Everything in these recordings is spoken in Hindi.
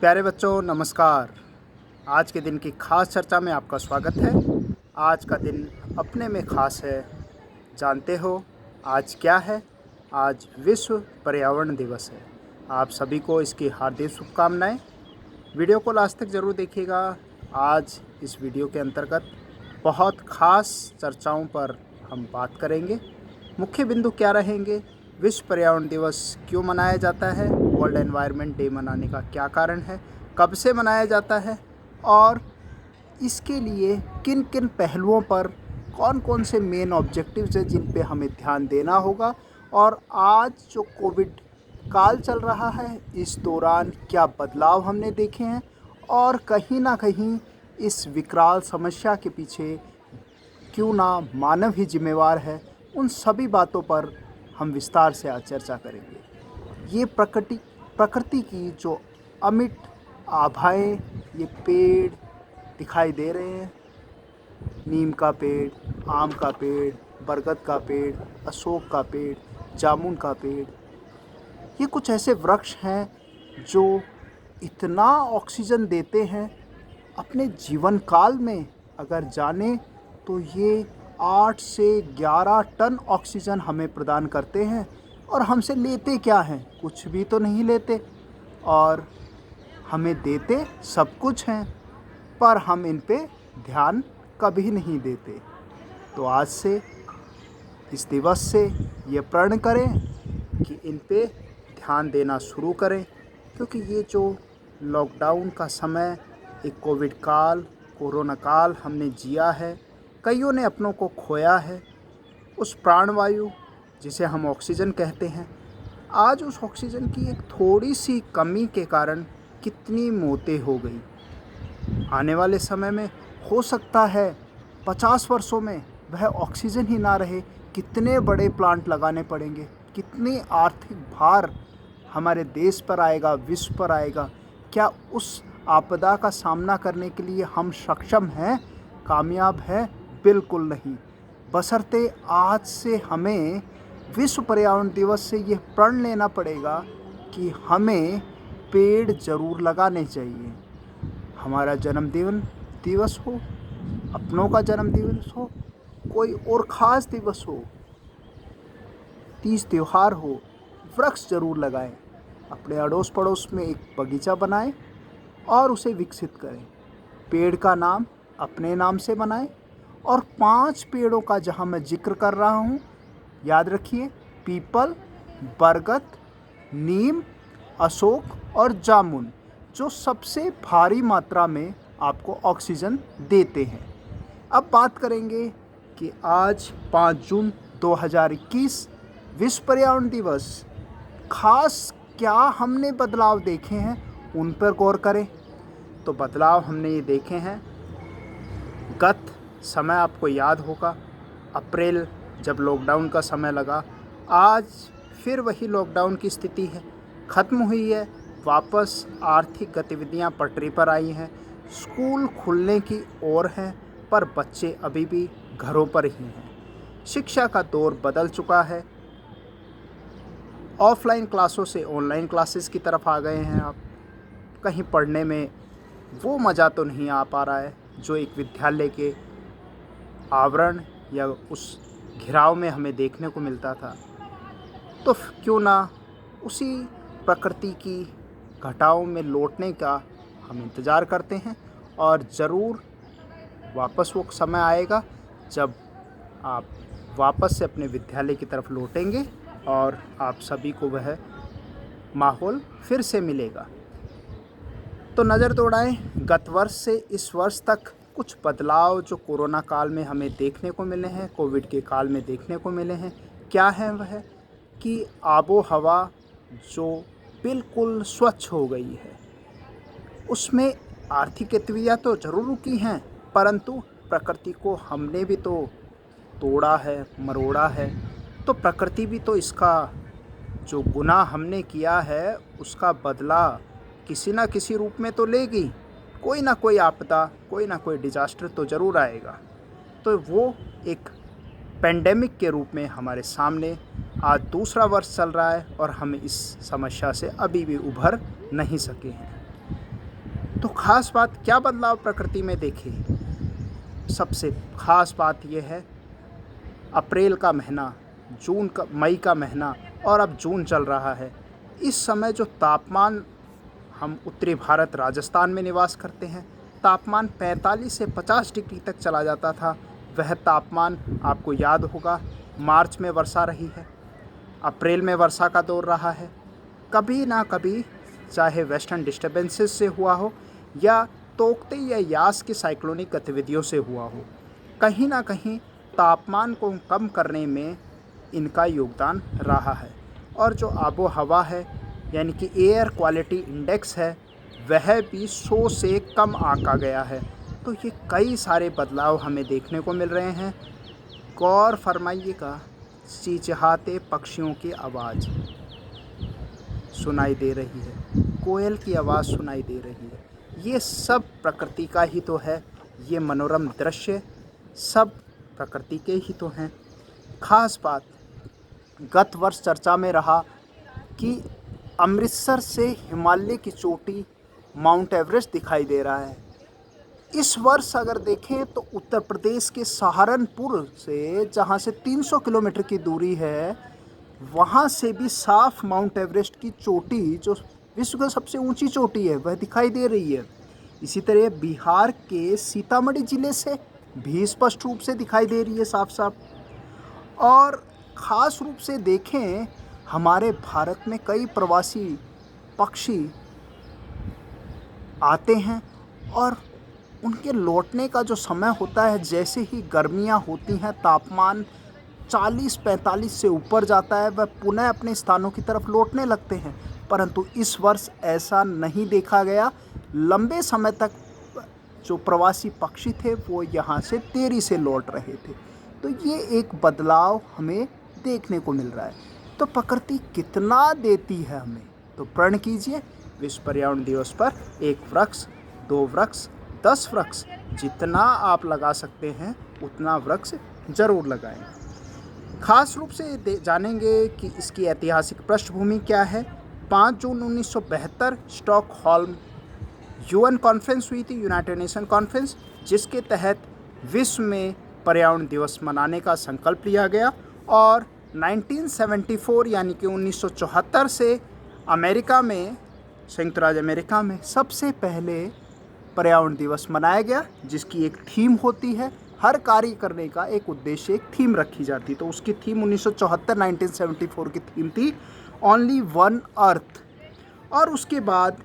प्यारे बच्चों नमस्कार। आज के दिन की खास चर्चा में आपका स्वागत है। आज का दिन अपने में खास है। जानते हो आज क्या है? आज विश्व पर्यावरण दिवस है। आप सभी को इसकी हार्दिक शुभकामनाएं। वीडियो को लास्ट तक ज़रूर देखिएगा। आज इस वीडियो के अंतर्गत बहुत खास चर्चाओं पर हम बात करेंगे। मुख्य बिंदु क्या रहेंगे? विश्व पर्यावरण दिवस क्यों मनाया जाता है? वर्ल्ड एनवायरनमेंट डे मनाने का क्या कारण है? कब से मनाया जाता है? और इसके लिए किन किन पहलुओं पर कौन कौन से मेन ऑब्जेक्टिव्स हैं जिन पे हमें ध्यान देना होगा? और आज जो कोविड काल चल रहा है, इस दौरान क्या बदलाव हमने देखे हैं और कहीं ना कहीं इस विकराल समस्या के पीछे क्यों ना मानव ही जिम्मेवार है, उन सभी बातों पर हम विस्तार से आज चर्चा करेंगे। ये प्रकृति की जो अमिट आभाएं, ये पेड़ दिखाई दे रहे हैं, नीम का पेड़, आम का पेड़, बरगद का पेड़, अशोक का पेड़, जामुन का पेड़, ये कुछ ऐसे वृक्ष हैं जो इतना ऑक्सीजन देते हैं। अपने जीवन काल में अगर जाने तो ये 8 से 11 टन ऑक्सीजन हमें प्रदान करते हैं और हमसे लेते क्या हैं? कुछ भी तो नहीं लेते और हमें देते सब कुछ हैं, पर हम इन पे ध्यान कभी नहीं देते। तो आज से, इस दिवस से ये प्रण करें कि इन पे ध्यान देना शुरू करें, क्योंकि ये जो लॉकडाउन का समय, एक कोविड काल, कोरोना काल हमने जिया है, कईयों ने अपनों को खोया है। उस प्राणवायु जिसे हम ऑक्सीजन कहते हैं, आज उस ऑक्सीजन की एक थोड़ी सी कमी के कारण कितनी मौतें हो गई। आने वाले समय में हो सकता है 50 वर्षों में वह ऑक्सीजन ही ना रहे। कितने बड़े प्लांट लगाने पड़ेंगे, कितनी आर्थिक भार हमारे देश पर आएगा, विश्व पर आएगा। क्या उस आपदा का सामना करने के लिए हम सक्षम हैं, कामयाब हैं? बिल्कुल नहीं। बशर्ते आज से हमें विश्व पर्यावरण दिवस से यह प्रण लेना पड़ेगा कि हमें पेड़ ज़रूर लगाने चाहिए। हमारा जन्मदिन दिवस हो, अपनों का जन्मदिवस हो, कोई और ख़ास दिवस हो, तीज त्यौहार हो, वृक्ष ज़रूर लगाएं। अपने अड़ोस पड़ोस में एक बगीचा बनाएं और उसे विकसित करें। पेड़ का नाम अपने नाम से बनाएं और 5 पेड़ों का जहां मैं जिक्र कर रहा हूं, याद रखिए, पीपल, बरगद, नीम, अशोक और जामुन, जो सबसे भारी मात्रा में आपको ऑक्सीजन देते हैं। अब बात करेंगे कि आज 5 जून 2021 विश्व पर्यावरण दिवस, खास क्या हमने बदलाव देखे हैं उन पर गौर करें। तो बदलाव हमने ये देखे हैं, गत समय आपको याद होगा, अप्रैल जब लॉकडाउन का समय लगा, आज फिर वही लॉकडाउन की स्थिति है, ख़त्म हुई है। वापस आर्थिक गतिविधियां पटरी पर आई हैं, स्कूल खुलने की ओर हैं, पर बच्चे अभी भी घरों पर ही हैं। शिक्षा का दौर बदल चुका है, ऑफलाइन क्लासों से ऑनलाइन क्लासेस की तरफ आ गए हैं। आप कहीं पढ़ने में वो मज़ा तो नहीं आ पा रहा है जो एक विद्यालय के आवरण या उस घिराव में हमें देखने को मिलता था। तो क्यों ना उसी प्रकृति की घटाओं में लौटने का हम इंतज़ार करते हैं, और ज़रूर वापस वो समय आएगा जब आप वापस से अपने विद्यालय की तरफ लौटेंगे और आप सभी को वह माहौल फिर से मिलेगा। तो नज़र दौड़ाएं गत वर्ष से इस वर्ष तक कुछ बदलाव जो कोरोना काल में हमें देखने को मिले हैं, कोविड के काल में देखने को मिले हैं। क्या है वह? कि आबो हवा जो बिल्कुल स्वच्छ हो गई है, उसमें आर्थिक गतिविधियाँ तो ज़रूर रुकी हैं, परंतु प्रकृति को हमने भी तो तोड़ा है, मरोड़ा है। तो प्रकृति भी तो इसका जो गुनाह हमने किया है उसका बदला किसी ना किसी रूप में तो लेगी। कोई ना कोई आपदा, कोई ना कोई डिजास्टर तो ज़रूर आएगा। तो वो एक पेंडेमिक के रूप में हमारे सामने आज दूसरा वर्ष चल रहा है और हम इस समस्या से अभी भी उभर नहीं सके हैं। तो ख़ास बात क्या बदलाव प्रकृति में देखे? सबसे ख़ास बात यह है, अप्रैल का महीना, मई का महीना और अब जून चल रहा है। इस समय जो तापमान, हम उत्तरी भारत राजस्थान में निवास करते हैं, तापमान 45 से 50 डिग्री तक चला जाता था। वह तापमान आपको याद होगा, मार्च में वर्षा रही है, अप्रैल में वर्षा का दौर रहा है। कभी ना कभी, चाहे वेस्टर्न डिस्टर्बेंसेस से हुआ हो या तोकते या यास की साइक्लोनिक गतिविधियों से हुआ हो, कहीं ना कहीं तापमान को कम करने में इनका योगदान रहा है। और जो आबो हवा है, यानी कि एयर क्वालिटी इंडेक्स है, वह भी 100 से कम आंका गया है। तो ये कई सारे बदलाव हमें देखने को मिल रहे हैं। गौर फरमाइएगा, चिचहाते पक्षियों की आवाज़ सुनाई दे रही है, कोयल की आवाज़ सुनाई दे रही है। ये सब प्रकृति का ही तो है। ये मनोरम दृश्य सब प्रकृति के ही तो हैं। खास बात गत वर्ष चर्चा में रहा कि अमृतसर से हिमालय की चोटी माउंट एवरेस्ट दिखाई दे रहा है। इस वर्ष अगर देखें तो उत्तर प्रदेश के सहारनपुर से, जहां से 300 किलोमीटर की दूरी है, वहां से भी साफ माउंट एवरेस्ट की चोटी, जो विश्व की सबसे ऊंची चोटी है, वह दिखाई दे रही है। इसी तरह बिहार के सीतामढ़ी जिले से भी स्पष्ट रूप से दिखाई दे रही है साफ साफ। और ख़ास रूप से देखें, हमारे भारत में कई प्रवासी पक्षी आते हैं और उनके लौटने का जो समय होता है, जैसे ही गर्मियां होती हैं, तापमान 40-45 से ऊपर जाता है, वह पुनः अपने स्थानों की तरफ लौटने लगते हैं। परंतु इस वर्ष ऐसा नहीं देखा गया। लंबे समय तक जो प्रवासी पक्षी थे वो यहाँ से देरी से लौट रहे थे। तो ये एक बदलाव हमें देखने को मिल रहा है। तो प्रकृति कितना देती है हमें, तो प्रण कीजिए, विश्व पर्यावरण दिवस पर 1 वृक्ष, 2 वृक्ष, 10 वृक्ष, जितना आप लगा सकते हैं उतना वृक्ष ज़रूर लगाएं। खास रूप से जानेंगे कि इसकी ऐतिहासिक पृष्ठभूमि क्या है। 5 जून 1972 स्टॉकहोल्म यूएन कॉन्फ्रेंस हुई थी, यूनाइटेड नेशन कॉन्फ्रेंस, जिसके तहत विश्व में पर्यावरण दिवस मनाने का संकल्प लिया गया। और 1974 यानी कि 1974 से अमेरिका में, संयुक्त राज्य अमेरिका में सबसे पहले पर्यावरण दिवस मनाया गया, जिसकी एक थीम होती है। हर कार्य करने का एक उद्देश्य, एक थीम रखी जाती। तो उसकी थीम 1974 की थीम थी ओनली वन अर्थ। और उसके बाद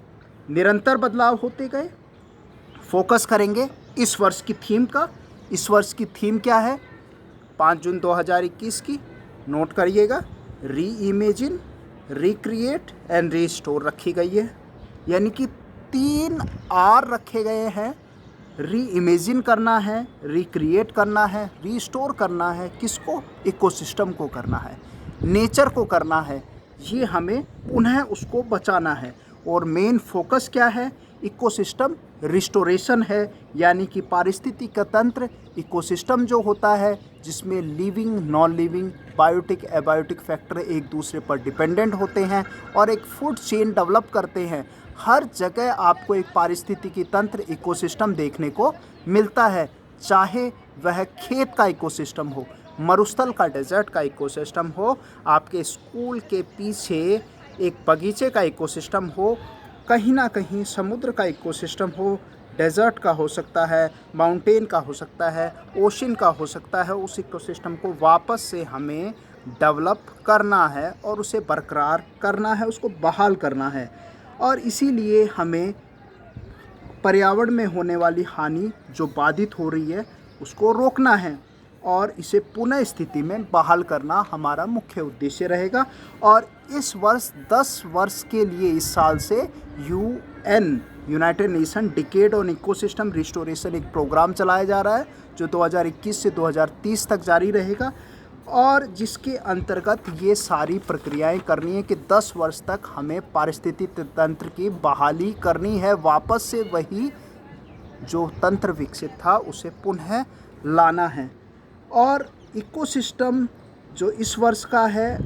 निरंतर बदलाव होते गए। फोकस करेंगे इस वर्ष की थीम का। इस वर्ष की थीम क्या है? 5 जून 2021 की, नोट करिएगा, री इमेजिन, रिक्रिएट एंड रीस्टोर रखी गई है। यानी कि 3 R रखे गए हैं। री इमेजिन करना है, रिक्रिएट करना है, रीस्टोर करना है। किसको? इकोसिस्टम को करना है, नेचर को करना है। ये हमें पुनः उसको बचाना है। और मेन फोकस क्या है? इकोसिस्टम रिस्टोरेशन है, यानी कि पारिस्थितिक तंत्र, इकोसिस्टम जो होता है जिसमें living, non living, biotic, abiotic factor एक दूसरे पर डिपेंडेंट होते हैं और एक फूड चेन डेवलप करते हैं। हर जगह आपको एक पारिस्थितिकी तंत्र, इकोसिस्टम देखने को मिलता है, चाहे वह खेत का इकोसिस्टम हो, मरुस्थल का, डेजर्ट का इकोसिस्टम हो, आपके स्कूल के पीछे एक बगीचे का इकोसिस्टम हो, कहीं ना कहीं समुद्र का इकोसिस्टम हो, डेजर्ट का हो सकता है, माउंटेन का हो सकता है, ओशन का हो सकता है। उस इकोसिस्टम को वापस से हमें डेवलप करना है और उसे बरकरार करना है, उसको बहाल करना है। और इसीलिए हमें पर्यावरण में होने वाली हानि जो बाधित हो रही है उसको रोकना है और इसे पुनः स्थिति में बहाल करना हमारा मुख्य उद्देश्य रहेगा। और इस वर्ष 10 वर्ष के लिए इस साल से UN, United nation decade on ecosystem restoration, एक प्रोग्राम चलाया जा रहा है जो 2021 से 2030 तक जारी रहेगा और जिसके अंतर्गत ये सारी प्रक्रियाएं करनी है कि 10 वर्ष तक हमें पारिस्थितिक तंत्र की बहाली करनी है, वापस से वही जो तंत्र विकसित था उसे पुनः लाना है। और इकोसिस्टम जो इस वर्ष का है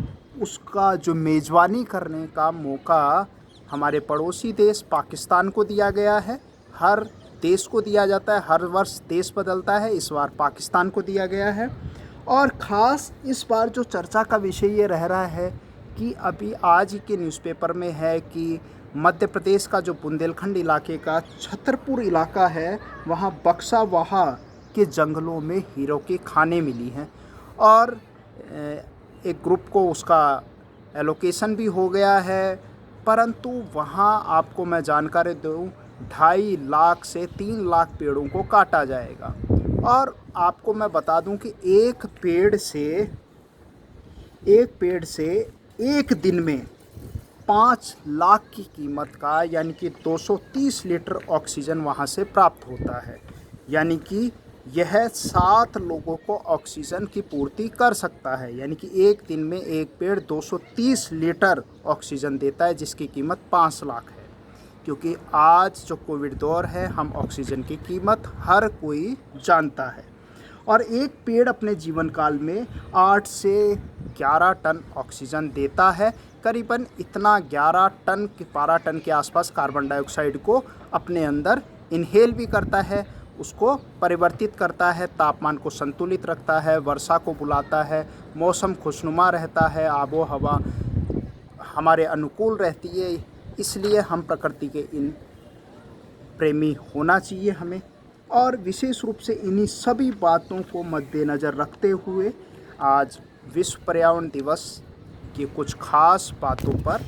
उसका जो मेज़बानी करने का मौका हमारे पड़ोसी देश पाकिस्तान को दिया गया है। हर देश को दिया जाता है, हर वर्ष देश बदलता है, इस बार पाकिस्तान को दिया गया है। और ख़ास इस बार जो चर्चा का विषय ये रह रहा है कि अभी आज ही के न्यूज़पेपर में है कि मध्य प्रदेश का जो बुंदेलखंड इलाके का छतरपुर इलाका है, वहाँ बक्सावाहा के जंगलों में हीरो की खानें मिली हैं और एक ग्रुप को उसका एलोकेशन भी हो गया है। परंतु वहाँ आपको मैं जानकारी दूँ 2.5 लाख से 3 लाख पेड़ों को काटा जाएगा। और आपको मैं बता दूं कि एक पेड़ से एक दिन में 5 लाख की कीमत का यानी कि 230 लीटर ऑक्सीजन वहाँ से प्राप्त होता है। यानी कि यह 7 लोगों को ऑक्सीजन की पूर्ति कर सकता है। यानी कि एक दिन में एक पेड़ 230 लीटर ऑक्सीजन देता है, जिसकी कीमत 5 लाख है। क्योंकि आज जो कोविड दौर है, हम ऑक्सीजन की कीमत हर कोई जानता है। और एक पेड़ अपने जीवन काल में 8 से 11 टन ऑक्सीजन देता है। करीबन इतना 12 टन के आसपास कार्बन डाइऑक्साइड को अपने अंदर इनहेल भी करता है, उसको परिवर्तित करता है, तापमान को संतुलित रखता है, वर्षा को बुलाता है, मौसम खुशनुमा रहता है, आबो हवा हमारे अनुकूल रहती है। इसलिए हम प्रकृति के इन प्रेमी होना चाहिए हमें। और विशेष रूप से इन्हीं सभी बातों को मद्देनज़र रखते हुए आज विश्व पर्यावरण दिवस की कुछ खास बातों पर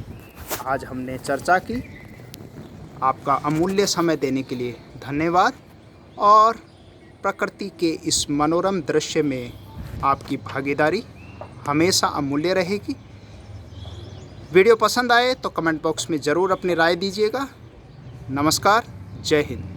आज हमने चर्चा की। आपका अमूल्य समय देने के लिए धन्यवाद। और प्रकृति के इस मनोरम दृश्य में आपकी भागीदारी हमेशा अमूल्य रहेगी। वीडियो पसंद आए तो कमेंट बॉक्स में ज़रूर अपनी राय दीजिएगा। नमस्कार, जय हिंद।